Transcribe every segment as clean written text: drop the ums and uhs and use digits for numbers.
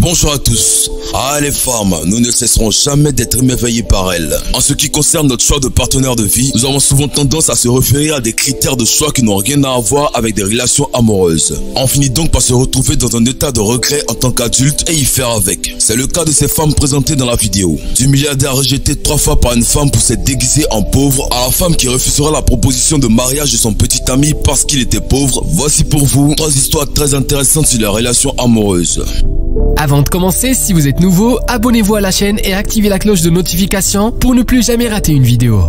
Bonjour à tous. Ah, les femmes, nous ne cesserons jamais d'être émerveillés par elles. En ce qui concerne notre choix de partenaire de vie, nous avons souvent tendance à se référer à des critères de choix qui n'ont rien à voir avec des relations amoureuses. On finit donc par se retrouver dans un état de regret en tant qu'adulte et y faire avec. C'est le cas de ces femmes présentées dans la vidéo. Du milliardaire rejeté 3 fois par une femme pour s'être déguisé en pauvre, à la femme qui refusera la proposition de mariage de son petit ami parce qu'il était pauvre. Voici pour vous 3 histoires très intéressantes sur les relations amoureuses. Avant de commencer, si vous êtes nouveau, abonnez-vous à la chaîne et activez la cloche de notification pour ne plus jamais rater une vidéo.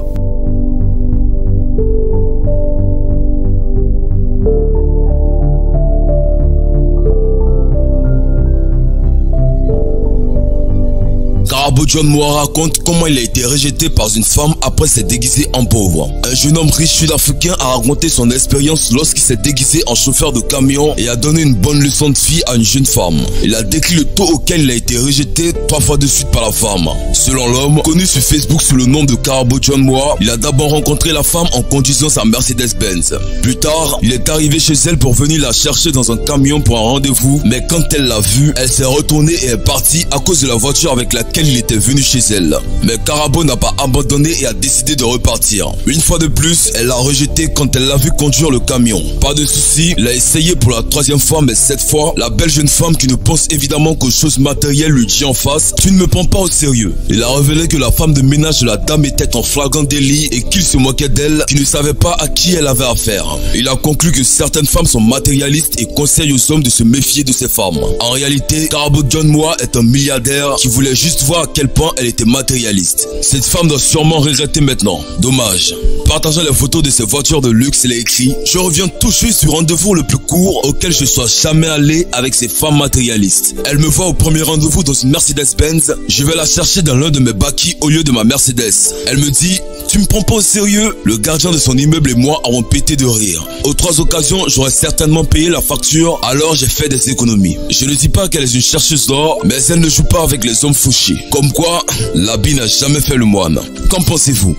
Karabo John Moua raconte comment il a été rejeté par une femme après s'être déguisé en pauvre. Un jeune homme riche sud-africain a raconté son expérience lorsqu'il s'est déguisé en chauffeur de camion et a donné une bonne leçon de vie à une jeune femme. Il a décrit le taux auquel il a été rejeté 3 fois de suite par la femme. Selon l'homme, connu sur Facebook sous le nom de Karabo John Moua, il a d'abord rencontré la femme en conduisant sa Mercedes-Benz. Plus tard, il est arrivé chez elle pour venir la chercher dans un camion pour un rendez-vous, mais quand elle l'a vue, elle s'est retournée et est partie à cause de la voiture avec laquelle il était venu chez elle. Mais Karabo n'a pas abandonné et a décidé de repartir. Une fois de plus, elle l'a rejeté quand elle l'a vu conduire le camion. Pas de souci, il a essayé pour la 3e fois, mais cette fois, la belle jeune femme qui ne pense évidemment qu'aux choses matérielles lui dit en face: tu ne me prends pas au sérieux. Il a révélé que la femme de ménage de la dame était en flagrant délit et qu'il se moquait d'elle, qu'il ne savait pas à qui elle avait affaire. Il a conclu que certaines femmes sont matérialistes et conseille aux hommes de se méfier de ces femmes. En réalité, Karabo John Moua est un milliardaire qui voulait juste voir à quel point elle était matérialiste. Cette femme doit sûrement regretter maintenant. Dommage. Partageant les photos de ses voitures de luxe, elle a écrit: je reviens tout juste du rendez-vous le plus court auquel je sois jamais allé avec ces femmes matérialistes. Elle me voit au premier rendez-vous dans une Mercedes-Benz. Je vais la chercher dans l'un de mes bakis au lieu de ma Mercedes. Elle me dit: tu me prends pas au sérieux? Le gardien de son immeuble et moi avons pété de rire. Aux 3 occasions, j'aurais certainement payé la facture, alors j'ai fait des économies. Je ne dis pas qu'elle est une chercheuse d'or, mais elle ne joue pas avec les hommes fauchés. Comme quoi, l'habit n'a jamais fait le moine. Qu'en pensez-vous?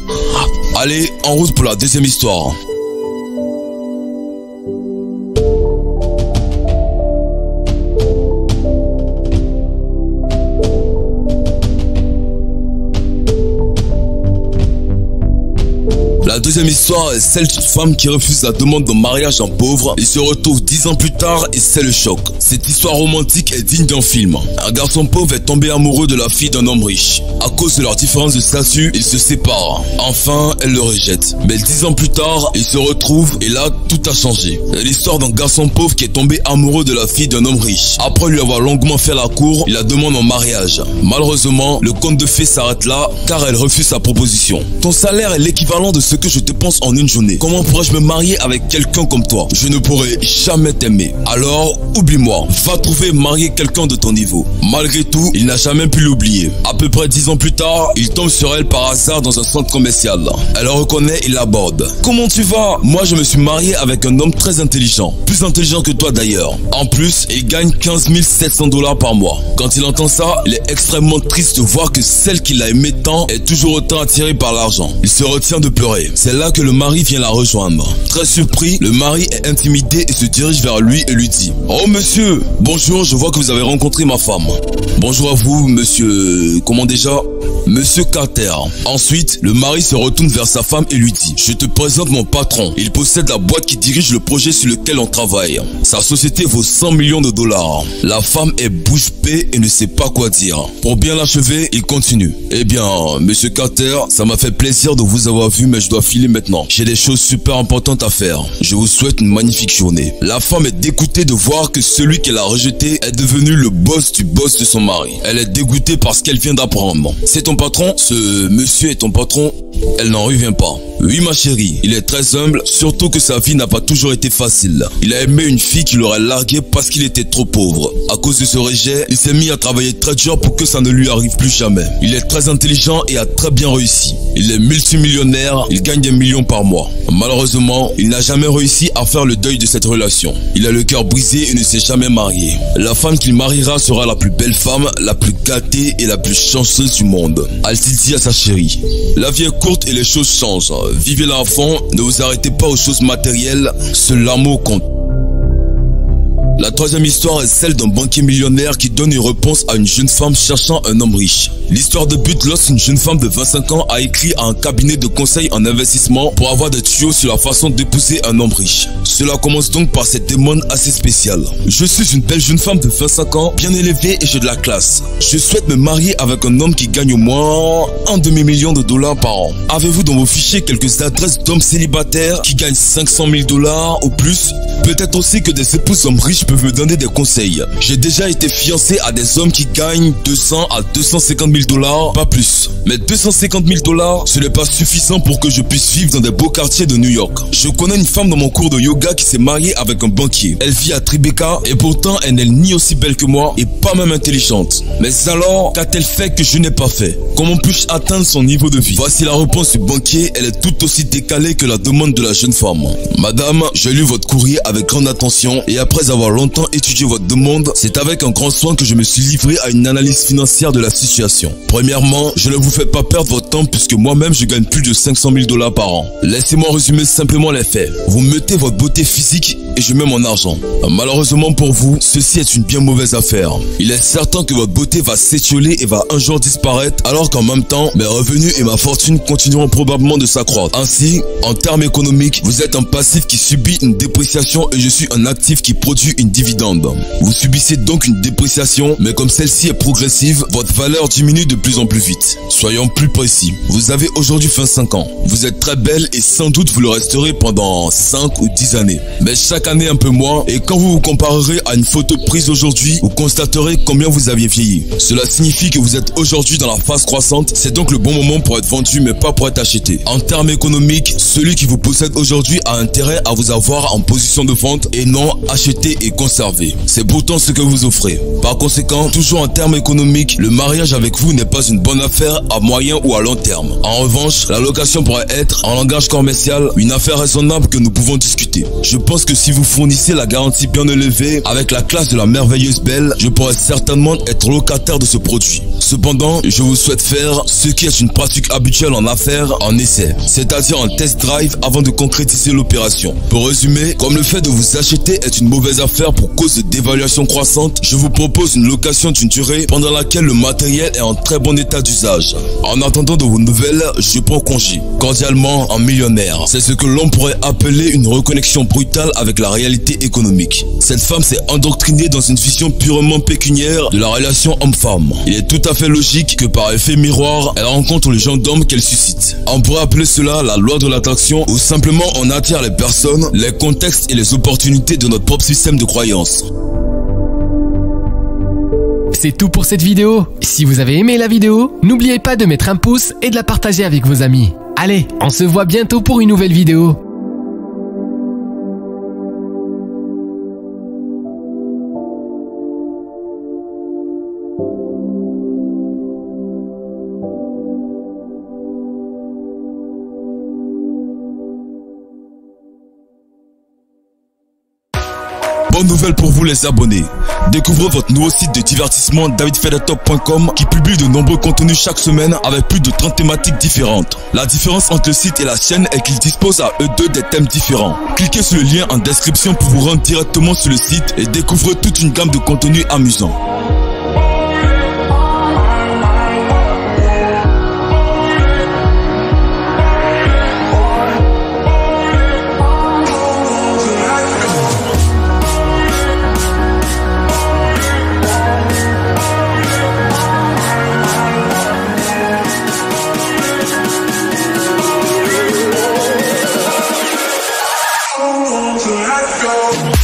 Allez, en route pour la 2e histoire. La 2e histoire est celle d'une femme qui refuse la demande de mariage d'un pauvre et se retrouve 10 ans plus tard et c'est le choc. Cette histoire romantique est digne d'un film. Un garçon pauvre est tombé amoureux de la fille d'un homme riche. À cause de leur différence de statut, ils se séparent. Enfin, elle le rejette. Mais 10 ans plus tard, ils se retrouvent et là, tout a changé. C'est l'histoire d'un garçon pauvre qui est tombé amoureux de la fille d'un homme riche. Après lui avoir longuement fait la cour, il la demande en mariage. Malheureusement, le conte de fées s'arrête là car elle refuse sa proposition. Ton salaire est l'équivalent de ce que je te pense en une journée. Comment pourrais-je me marier avec quelqu'un comme toi? Je ne pourrai jamais t'aimer. Alors, oublie-moi. Va trouver et marier quelqu'un de ton niveau. Malgré tout, il n'a jamais pu l'oublier. À peu près 10 ans plus tard, il tombe sur elle par hasard dans un centre commercial. Elle le reconnaît et l'aborde. Comment tu vas? Moi, je me suis marié avec un homme très intelligent. Plus intelligent que toi d'ailleurs. En plus, il gagne 15 700 $ par mois. Quand il entend ça, il est extrêmement triste de voir que celle qu'il a aimée tant est toujours autant attirée par l'argent. Il se retient de pleurer. C'est là que le mari vient la rejoindre. Très surpris, le mari est intimidé et se dirige vers lui et lui dit: oh monsieur, bonjour, je vois que vous avez rencontré ma femme. Bonjour à vous, monsieur... Comment déjà? Monsieur Carter. Ensuite, le mari se retourne vers sa femme et lui dit: je te présente mon patron. Il possède la boîte qui dirige le projet sur lequel on travaille. Sa société vaut 100 millions de $. La femme est bouche bée et ne sait pas quoi dire. Pour bien l'achever, il continue: eh bien, monsieur Carter, ça m'a fait plaisir de vous avoir vu, mais je dois filer maintenant. J'ai des choses super importantes à faire. Je vous souhaite une magnifique journée. La femme est dégoûtée de voir que celui qu'elle a rejeté est devenu le boss du boss de son mari. Elle est dégoûtée par ce qu'elle vient d'apprendre. C'est ton patron? Ce monsieur est ton patron? Elle n'en revient pas. Oui ma chérie, il est très humble, surtout que sa vie n'a pas toujours été facile. Il a aimé une fille qui l'aurait largué parce qu'il était trop pauvre. À cause de ce rejet, il s'est mis à travailler très dur pour que ça ne lui arrive plus jamais. Il est très intelligent et a très bien réussi. Il est multimillionnaire, il gagne des millions par mois. Malheureusement, il n'a jamais réussi à faire le deuil de cette relation. Il a le cœur brisé et ne s'est jamais marié. La femme qu'il mariera sera la plus belle femme, la plus gâtée et la plus chanceuse du monde, a-t-il dit à sa chérie. La vie est courte et les choses changent. Vivez-la à fond, ne vous arrêtez pas aux choses matérielles, seul l'amour compte. La troisième histoire est celle d'un banquier millionnaire qui donne une réponse à une jeune femme cherchant un homme riche. L'histoire débute lorsqu'une jeune femme de 25 ans a écrit à un cabinet de conseil en investissement pour avoir des tuyaux sur la façon d'épouser un homme riche. Cela commence donc par cette demande assez spéciale. Je suis une belle jeune femme de 25 ans, bien élevée et j'ai de la classe. Je souhaite me marier avec un homme qui gagne au moins un demi-million de dollars par an. Avez-vous dans vos fichiers quelques adresses d'hommes célibataires qui gagnent 500 000 dollars ou plus? Peut-être aussi que des épouses hommes riches peuvent me donner des conseils. J'ai déjà été fiancé à des hommes qui gagnent 200 à 250 000 dollars, pas plus. Mais 250 000 dollars, ce n'est pas suffisant pour que je puisse vivre dans des beaux quartiers de New York. Je connais une femme dans mon cours de yoga qui s'est mariée avec un banquier. Elle vit à Tribeca et pourtant elle n'est ni aussi belle que moi et pas même intelligente. Mais alors, qu'a-t-elle fait que je n'ai pas fait? Comment puis-je atteindre son niveau de vie? Voici la réponse du banquier, elle est tout aussi décalée que la demande de la jeune femme. Madame, j'ai lu votre courrier avec grande attention et après avoir longtemps étudié votre demande, c'est avec un grand soin que je me suis livré à une analyse financière de la situation. Premièrement, je ne vous fais pas perdre votre temps puisque moi-même je gagne plus de 500 000 dollars par an. Laissez-moi résumer simplement les faits. Vous mettez votre beauté physique et je mets mon argent. Malheureusement pour vous, ceci est une bien mauvaise affaire. Il est certain que votre beauté va s'étioler et va un jour disparaître alors qu'en même temps, mes revenus et ma fortune continueront probablement de s'accroître. Ainsi, en termes économiques, vous êtes un passif qui subit une dépréciation et je suis un actif qui produit une dividende. Vous subissez donc une dépréciation, mais comme celle-ci est progressive, votre valeur diminue de plus en plus vite. Soyons plus précis. Vous avez aujourd'hui 25 ans. Vous êtes très belle et sans doute vous le resterez pendant 5 ou 10 années. Mais chaque année un peu moins, et quand vous vous comparerez à une photo prise aujourd'hui, vous constaterez combien vous aviez vieilli. Cela signifie que vous êtes aujourd'hui dans la phase croissante, c'est donc le bon moment pour être vendu mais pas pour être acheté. En termes économiques, celui qui vous possède aujourd'hui a intérêt à vous avoir en position de vente et non acheter et conserver. C'est pourtant ce que vous offrez. Par conséquent, toujours en termes économiques, le mariage avec vous n'est pas une bonne affaire à moyen ou à long terme. En revanche, la location pourrait être, en langage commercial, une affaire raisonnable que nous pouvons discuter. Je pense que si vous fournissez la garantie bien élevée, avec la classe de la merveilleuse belle, je pourrais certainement être locataire de ce produit. Cependant, je vous souhaite faire ce qui est une pratique habituelle en affaires en essai, c'est-à-dire un test drive avant de concrétiser l'opération. Pour résumer, comme le fait de vous acheter est une mauvaise affaire pour cause de dévaluation croissante, je vous propose une location d'une durée pendant laquelle le matériel est en très bon état d'usage. En attendant de vos nouvelles, je prends congé. Cordialement, un millionnaire. C'est ce que l'on pourrait appeler une reconnexion brutale avec la réalité économique. Cette femme s'est endoctrinée dans une vision purement pécuniaire de la relation homme-femme. Il est tout à fait logique que par effet miroir, elle rencontre le genre d'homme qu'elle suscite. On pourrait appeler cela la loi de l'attraction ou simplement on attire les personnes, les contextes et les opportunités de notre propre système de croyance. C'est tout pour cette vidéo. Si vous avez aimé la vidéo, n'oubliez pas de mettre un pouce et de la partager avec vos amis. Allez, on se voit bientôt pour une nouvelle vidéo. Bonne nouvelle pour vous les abonnés. Découvrez votre nouveau site de divertissement davidfedertop.com qui publie de nombreux contenus chaque semaine avec plus de 30 thématiques différentes. La différence entre le site et la chaîne est qu'il dispose à eux deux des thèmes différents. Cliquez sur le lien en description pour vous rendre directement sur le site et découvrez toute une gamme de contenus amusants. Let go.